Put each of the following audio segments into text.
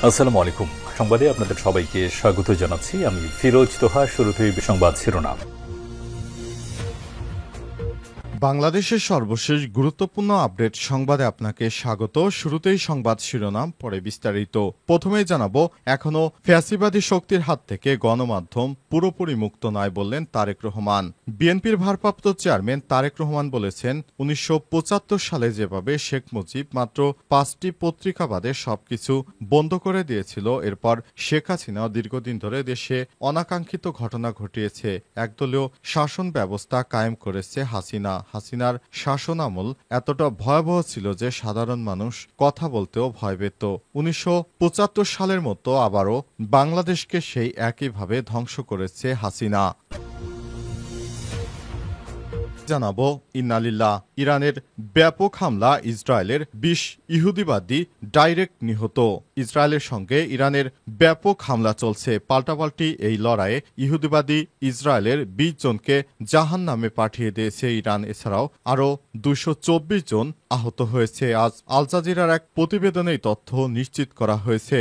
আসসালামু আলাইকুম। সংবাদে আপনাদের সবাইকে স্বাগত জানাচ্ছি। আমি ফিরোজ তোহা। শুরুতেই সংবাদ শিরোনাম। বাংলাদেশের সর্বশেষ গুরুত্বপূর্ণ আপডেট সংবাদে আপনাকে স্বাগত। শুরুতেই সংবাদ শিরোনাম, পরে বিস্তারিত। প্রথমেই জানাবো, এখনও ফ্যাসিবাদী শক্তির হাত থেকে গণমাধ্যম পুরোপুরি মুক্ত নয় বললেন তারেক রহমান। বিএনপির ভারপ্রাপ্ত চেয়ারম্যান তারেক রহমান বলেছেন, ১৯৭৫ সালে যেভাবে শেখ মুজিব মাত্র ৫টি পত্রিকা বাদে সবকিছু বন্ধ করে দিয়েছিল, এরপর শেখ হাসিনা দীর্ঘদিন ধরে দেশে অনাকাঙ্ক্ষিত ঘটনা ঘটিয়েছে। একদলীয় শাসন ব্যবস্থা কায়েম করেছে হাসিনার শাসন আমল এতটা ভয়াবহ ছিল যে সাধারণ মানুষ কথা বলতেও ভয় পেত। ১৯৭৫ সালের মতো আবারও বাংলাদেশকে সেই একইভাবে ধ্বংস করেছে হাসিনা। জানাবো, ইন্নালিল্লাহ। ইরানের ব্যাপক হামলা, ইসরায়েলের ২০ ইহুদিবাদী ডাইরেক্ট নিহত। ইসরায়েলের সঙ্গে ইরানের ব্যাপক হামলা চলছে। পাল্টাপাল্টি এই লড়াইয়ে ইহুদিবাদী ইসরায়েলের ২০ জনকে জাহান্নামে পাঠিয়ে দিয়েছে ইরান। এছাড়াও আরও ২২৪ জন আহত হয়েছে। আজ আল জাজিরার এক প্রতিবেদনে এই তথ্য নিশ্চিত করা হয়েছে।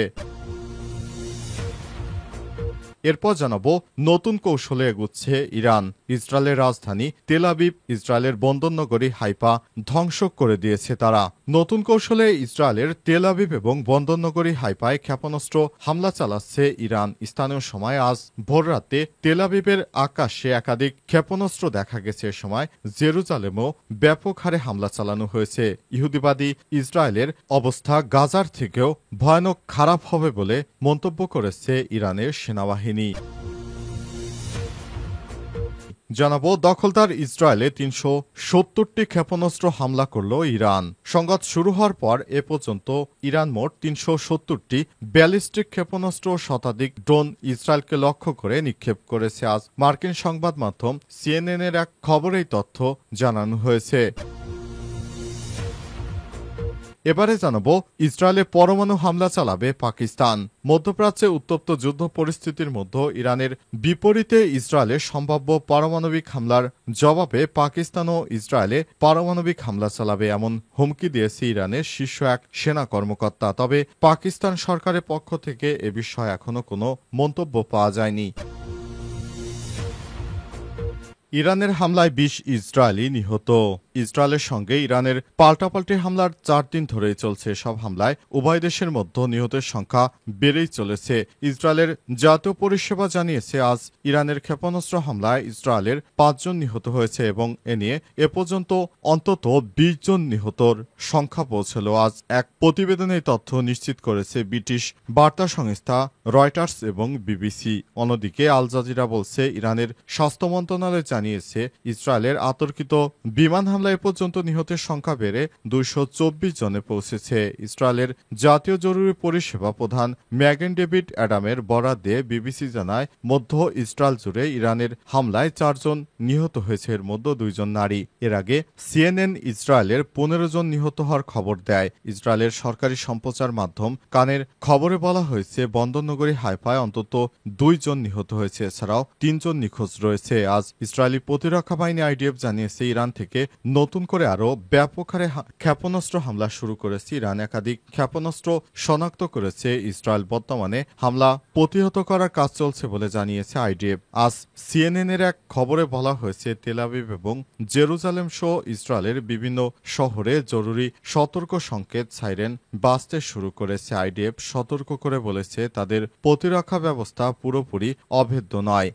এরপর জানাবো, নতুন কৌশলে এগুচ্ছে ইরান। ইসরায়েলের রাজধানী তেল আবিব, ইসরায়েলের বন্দরনগরী হাইফা ধ্বংস করে দিয়েছে তারা। নতুন কৌশলে ইসরায়েলের তেল আবিব এবং বন্দরনগরী হাইফায় ক্ষেপণাস্ত্র হামলা চালাচ্ছে ইরান। স্থানীয় সময় আজ ভোররাতে তেল আবিবের আকাশে একাধিক ক্ষেপণাস্ত্র দেখা গেছে। সময় জেরুজালেমেও ব্যাপক হারে হামলা চালানো হয়েছে। ইহুদিবাদী ইসরায়েলের অবস্থা গাজার থেকেও ভয়ানক খারাপ হবে বলে মন্তব্য করেছে ইরানের সেনাবাহিনী। জানাবো, দখলদার ইসরায়েলে ৩৭০টি ক্ষেপণাস্ত্র হামলা করল ইরান। সংঘাত শুরু হওয়ার পর এ পর্যন্ত ইরান মোট ৩৭০টি ব্যালিস্টিক ক্ষেপণাস্ত্র, শতাধিক ড্রোন ইসরায়েলকে লক্ষ্য করে নিক্ষেপ করেছে। আজ মার্কিন সংবাদ মাধ্যম সিএনএন-এর এক খবরেই তথ্য জানানো হয়েছে। এবারে জানাবো, ইসরায়েলে পরমাণু হামলা চালাবে পাকিস্তান। মধ্যপ্রাচ্যে উত্তপ্ত যুদ্ধ পরিস্থিতির মধ্যে ইরানের বিপরীতে ইসরায়েলের সম্ভাব্য পারমাণবিক হামলার জবাবে পাকিস্তানও ইসরায়েলে পারমাণবিক হামলা চালাবে এমন হুমকি দিয়েছে ইরানের শীর্ষ এক সেনা কর্মকর্তা। তবে পাকিস্তান সরকারের পক্ষ থেকে এ বিষয়ে এখনো কোনো মন্তব্য পাওয়া যায়নি। ইরানের হামলায় ২০ ইসরায়েলি নিহত। ইসরায়েলের সঙ্গে ইরানের পাল্টাপাল্টি হামলার ৪ দিন ধরেই চলছে। সব হামলায় উভয় দেশের মধ্যে নিহতের সংখ্যা বেড়েই চলেছে। ইসরায়েলের জাতীয় পরিষেবা জানিয়েছে, আজ ইরানের ক্ষেপণাস্ত্র হামলায় ইসরায়েলের ৫ জন নিহত হয়েছে এবং এ নিয়ে এ পর্যন্ত অন্তত ২০ জন নিহতর সংখ্যা পৌঁছল। আজ এক প্রতিবেদনে তথ্য নিশ্চিত করেছে ব্রিটিশ বার্তা সংস্থা রয়টার্স এবং বিবিসি। অন্যদিকে আল জাজিরা বলছে, ইরানের স্বাস্থ্য মন্ত্রণালয় জানিয়েছে, ইসরায়েলের আতর্কিত বিমান হামলায় এ পর্যন্ত নিহতের সংখ্যা বেড়ে ২২৪ জনে পৌঁছেছে। ইসরায়েলের জাতীয় জরুরি পরিষেবা প্রধান ম্যাগেন ডেভিড অ্যাডামের বরাত দিয়ে বিবিসি জানায়, মধ্য ইসরায়েল জুড়ে ইরানের হামলায় ৪ জন নিহত হয়েছে, এর মধ্যে ২ জন নারী। এর আগে সিএনএন ইসরায়েলের ১৫ জন নিহত হওয়ার খবর দেয়। ইসরায়েলের সরকারি সম্প্রচার মাধ্যম কানের খবরে বলা হয়েছে, বন্দরনগরী হাইফায় অন্তত ২ জন নিহত হয়েছে। এছাড়াও ৩ জন নিখোঁজ রয়েছে। আজ ইসরায়েলি প্রতিরক্ষা বাহিনী আইডিএফ জানিয়েছে, ইরান থেকে নতুন করে আরও ব্যাপক হারে ক্ষেপণাস্ত্র হামলা শুরু করেছে ইরান। একাধিক ক্ষেপণাস্ত্র শনাক্ত করেছে ইসরায়েল। বর্তমানে হামলা প্রতিহত করার কাজ চলছে বলে জানিয়েছে আইডিএফ। আজ সিএনএন-এর এক খবরে বলা হয়েছে, তেল আবিব এবং জেরুজালেম সহ ইসরায়েলের বিভিন্ন শহরে জরুরি সতর্ক সংকেত সাইরেন বাজতে শুরু করেছে। আইডিএফ সতর্ক করে বলেছে, তাদের প্রতিরক্ষা ব্যবস্থা পুরোপুরি অভেদ্য নয়।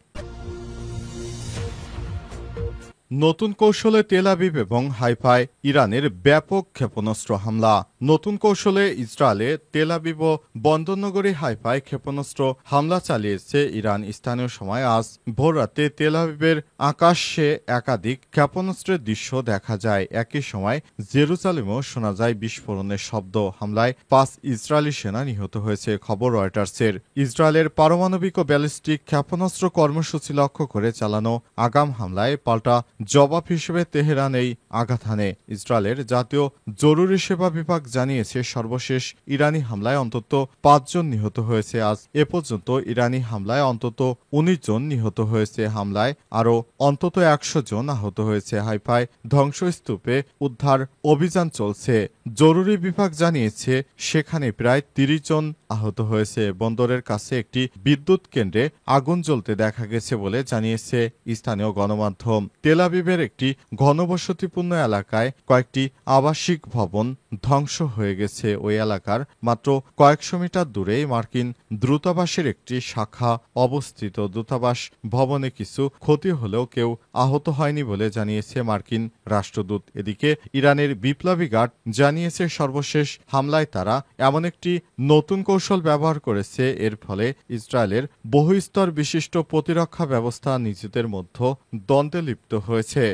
নতুন কৌশলে তেল আবিব এবং হাইফায় ইরানের ব্যাপক ক্ষেপণাস্ত্র হামলা। নতুন কৌশলে ইসরায়েলে তেল আবিব ও বন্দরনগরী হাইফায় ক্ষেপণাস্ত্র হামলা চালিয়েছে ইরান। স্থানীয় সময় আজ ভোররাতে তেল আবিবের আকাশে একাধিক ক্ষেপণাস্ত্রের দৃশ্য দেখা যায়। একই সময় জেরুজালেমেও শোনা যায় বিস্ফোরণের শব্দ। হামলায় ৫ ইসরায়েলি সেনা নিহত হয়েছে, খবর রয়টার্সের। ইসরায়েলের পারমাণবিক ও ব্যালিস্টিক ক্ষেপণাস্ত্র কর্মসূচি লক্ষ্য করে চালানো আগাম হামলায় পাল্টা জবাব হিসেবে তেহরান এই আঘাত হানে। ইসরায়েলের জাতীয় জরুরি সেবা বিভাগ জানিয়েছে, সর্বশেষ ইরানি হামলায় অন্তত ৫ জন নিহত হয়েছে। আজ এ পর্যন্ত ইরানি হামলায় অন্তত ১৯ জন নিহত হয়েছে। হামলায় আরও অন্তত ১০০ জন আহত হয়েছে। হাইফায় ধ্বংসস্তূপে উদ্ধার অভিযান চলছে। জরুরি বিভাগ জানিয়েছে, সেখানে প্রায় ৩০ জন আহত হয়েছে। বন্দরের কাছে একটি বিদ্যুৎ কেন্দ্রে আগুন জ্বলতে দেখা গেছে বলে জানিয়েছে স্থানীয় গণমাধ্যম। তেল আবিবের একটি ঘনবসতিপূর্ণ এলাকায় কয়েকটি আবাসিক ভবন ধ্বংস হয়ে গেছে। ওই এলাকার মাত্র কয়েকশো মিটার দূরেই মার্কিন দূতাবাসের একটি শাখা অবস্থিত। দূতাবাস ভবনে কিছু ক্ষতি হলেও কেউ আহত হয়নি বলে জানিয়েছে মার্কিন রাষ্ট্রদূত। এদিকে ইরানের বিপ্লবী গার্ড জানিয়েছে সর্বশেষ হামলায় তারা এমন একটি নতুন কৌশল ব্যবহার করেছে, এর ফলে ইসরায়েলের বহুস্তর বিশিষ্ট প্রতিরক্ষা ব্যবস্থা নিজেদের মধ্যে দ্বন্দ্বে লিপ্ত হয়েছে।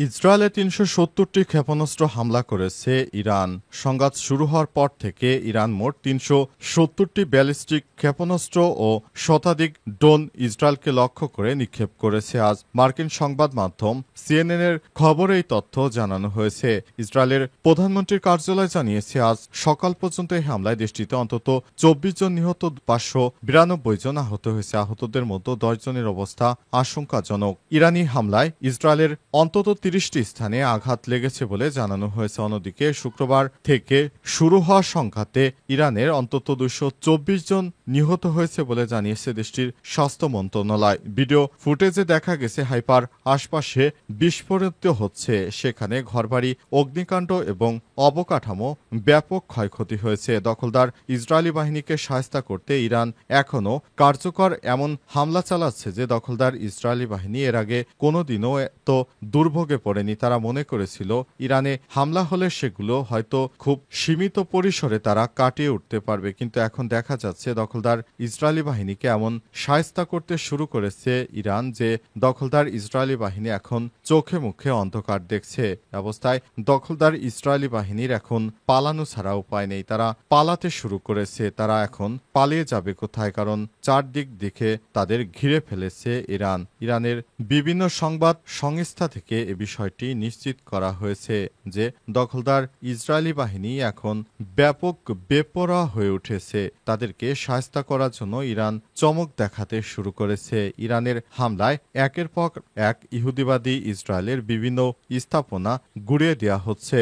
ইসরায়েলে ৩৭০টি ক্ষেপণাস্ত্র হামলা করেছে ইরান। সংঘাত শুরু হওয়ার পর থেকে ইরান মোট ৩৭০টি ব্যালিস্টিক ক্ষেপণাস্ত্র ও শতাধিক ড্রোন ইসরায়েলকে লক্ষ্য করে নিক্ষেপ করেছে। আজ মার্কিন সংবাদ মাধ্যম সিএনএনের খবরে এই তথ্য জানানো হয়েছে। ইসরায়েলের প্রধানমন্ত্রীর কার্যালয় জানিয়েছে আজ সকাল পর্যন্ত এই হামলায় দেশটিতে অন্তত ২৪ জন নিহত, ৫৯২ জন আহত হয়েছে। আহতদের মধ্যে ১০ জনের অবস্থা আশঙ্কাজনক। ইরানি হামলায় ইসরায়েলের অন্তত ৩০টি স্থানে আঘাত লেগেছে বলে জানানো হয়েছে। অন্যদিকে শুক্রবার থেকে শুরু হওয়া সংঘাতে ইরানের অন্তত ২২৪ জন নিহত হয়েছে বলে জানিয়েছে দেশটির স্বাস্থ্য মন্ত্রণালয়। ভিডিও ফুটেজে দেখা গেছে হাইপার আশপাশে বিস্ফোরিত হচ্ছে। সেখানে ঘরবাড়ি, অগ্নিকাণ্ড এবং অবকাঠামো ব্যাপক ক্ষয়ক্ষতি হয়েছে। দখলদার ইসরায়েলি বাহিনীকে শায়েস্তা করতে ইরান এখনও কার্যকর এমন হামলা চালাচ্ছে যে দখলদার ইসরায়েলি বাহিনী এর আগে কোনোদিনও এত দুর্ভোগে পড়েনি। তারা মনে করেছিল ইরানে হামলা হলে সেগুলো হয়তো খুব সীমিত পরিসরে তারা কাটিয়ে উঠতে পারবে, কিন্তু এখন দেখা যাচ্ছে দখলদার ইসরায়েলি বাহিনীকে এমন শায়েস্তা করতে শুরু করেছে ইরান যে দখলদার ইসরায়েলি বাহিনী এখন চোখে মুখে অন্ধকার দেখছে। অবস্থায় দখলদার ইসরায়েলি বাহিনীর এখন পালানো ছাড়া উপায় নেই। তারা পালাতে শুরু করেছে। তারা এখন পালিয়ে যাবে কোথায়? কারণ চারদিক দিকে তাদের ঘিরে ফেলেছে ইরান। ইরানের বিভিন্ন সংবাদ সংস্থা থেকে এ বিষয়টি নিশ্চিত করা হয়েছে যে দখলদার ইসরায়েলি বাহিনী এখন ব্যাপক বেপরোয়া হয়ে উঠেছে। তাদেরকে শায়েস্তা করার জন্য ইরান চমক দেখাতে শুরু করেছে। ইরানের হামলায় একের পর এক ইহুদিবাদী ইসরায়েলের বিভিন্ন স্থাপনা গুঁড়িয়ে দেওয়া হচ্ছে।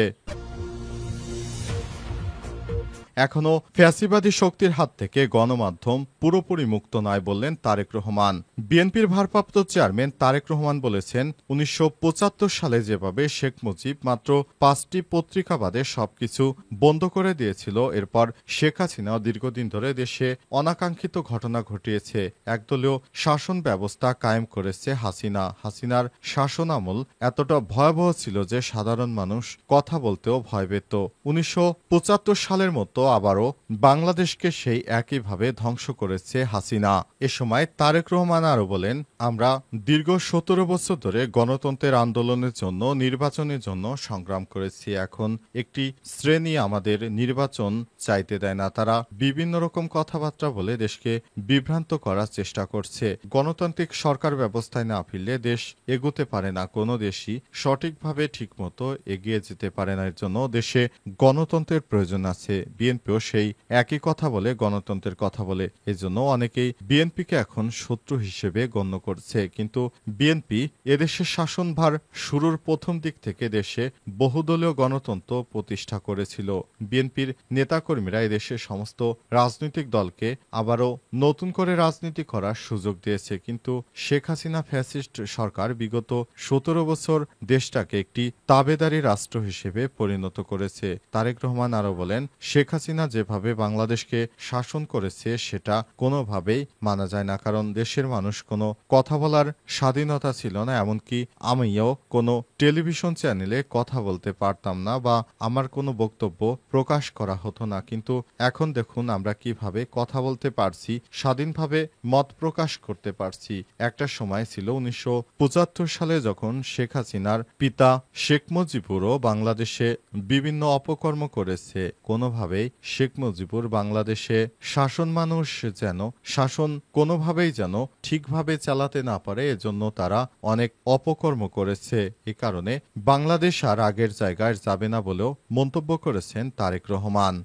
এখনও ফ্যাসিবাদী শক্তির হাত থেকে গণমাধ্যম পুরোপুরি মুক্ত নয় বললেন তারেক রহমান। বিএনপির ভারপ্রাপ্ত চেয়ারম্যান তারেক রহমান বলেছেন, ১৯৭৫ সালে যেভাবে শেখ মুজিব মাত্র ৫টি পত্রিকা বাদে সবকিছু বন্ধ করে দিয়েছিল, এরপর শেখ হাসিনা দীর্ঘদিন ধরে দেশে অনাকাঙ্ক্ষিত ঘটনা ঘটিয়েছে। একদলীয় শাসন ব্যবস্থা কায়েম করেছে হাসিনার শাসনামল এতটা ভয়াবহ ছিল যে সাধারণ মানুষ কথা বলতেও ভয় পেত। ১৯৭৫ সালের মতো আবারও বাংলাদেশকে সেই একইভাবে ধ্বংস করেছে হাসিনা। এ সময় তারেক রহমান আরও বলেন, আমরা দীর্ঘ ১৭ বছর ধরে গণতন্ত্রের আন্দোলনের জন্য, নির্বাচনের জন্য সংগ্রাম করেছি। এখন একটি শ্রেণী আমাদের নির্বাচন চাইতে দেয় না। তারা বিভিন্ন রকম কথাবার্তা বলে দেশকে বিভ্রান্ত করার চেষ্টা করছে। গণতান্ত্রিক সরকার ব্যবস্থায় না ফিরলে দেশ এগোতে পারে না। কোনো দেশই সঠিকভাবে ঠিকমতো এগিয়ে যেতে পারে না। এর জন্য দেশে গণতন্ত্রের প্রয়োজন আছে। বিএনপিও সেই একই কথা বলে, গণতন্ত্রের কথা বলে। এজন্য অনেকেই বিএনপিকে এখন শত্রু হিসেবে গণ্য করছে। কিন্তু বিএনপি এদেশের শাসনভার শুরুর প্রথম দিক থেকে দেশে বহুদলীয় গণতন্ত্র প্রতিষ্ঠা করেছিল। বিএনপির নেতাকর্মীরা এদেশের সমস্ত রাজনৈতিক দলকে আবারও নতুন করে রাজনীতি করার সুযোগ দিয়েছে। কিন্তু শেখ হাসিনা ফ্যাসিস্ট সরকার বিগত ১৭ বছর দেশটাকে একটি তাবেদারি রাষ্ট্র হিসেবে পরিণত করেছে। তারেক রহমান আরও বলেন, শেখ হাসিনা যেভাবে বাংলাদেশকে শাসন করেছে সেটা কোনোভাবেই মানা যায় না। কারণ দেশের মানুষ কোনো কথা বলার স্বাধীনতা ছিল না। এমনকি আমিও কোনো টেলিভিশন চ্যানেলে কথা বলতে পারতাম না বা আমার কোনো বক্তব্য প্রকাশ করা হতো না। কিন্তু এখন দেখুন আমরা কিভাবে কথা বলতে পারছি, স্বাধীনভাবে মত প্রকাশ করতে পারছি। একটা সময় ছিল ১৯৭৫ সালে যখন শেখ হাসিনার পিতা শেখ মুজিবুরও বাংলাদেশে বিভিন্ন অপকর্ম করেছে। কোনোভাবেই শেখ মুজিবুর বাংলাদেশে শাসন কোনোভাবেই যেন ঠিকভাবে চালাতে না পারে, এজন্য তারা অনেক অপকর্ম করেছে। এ কারণে বাংলাদেশ আর আগের জায়গায় যাবে না বলেও মন্তব্য করেছেন তারেক রহমান।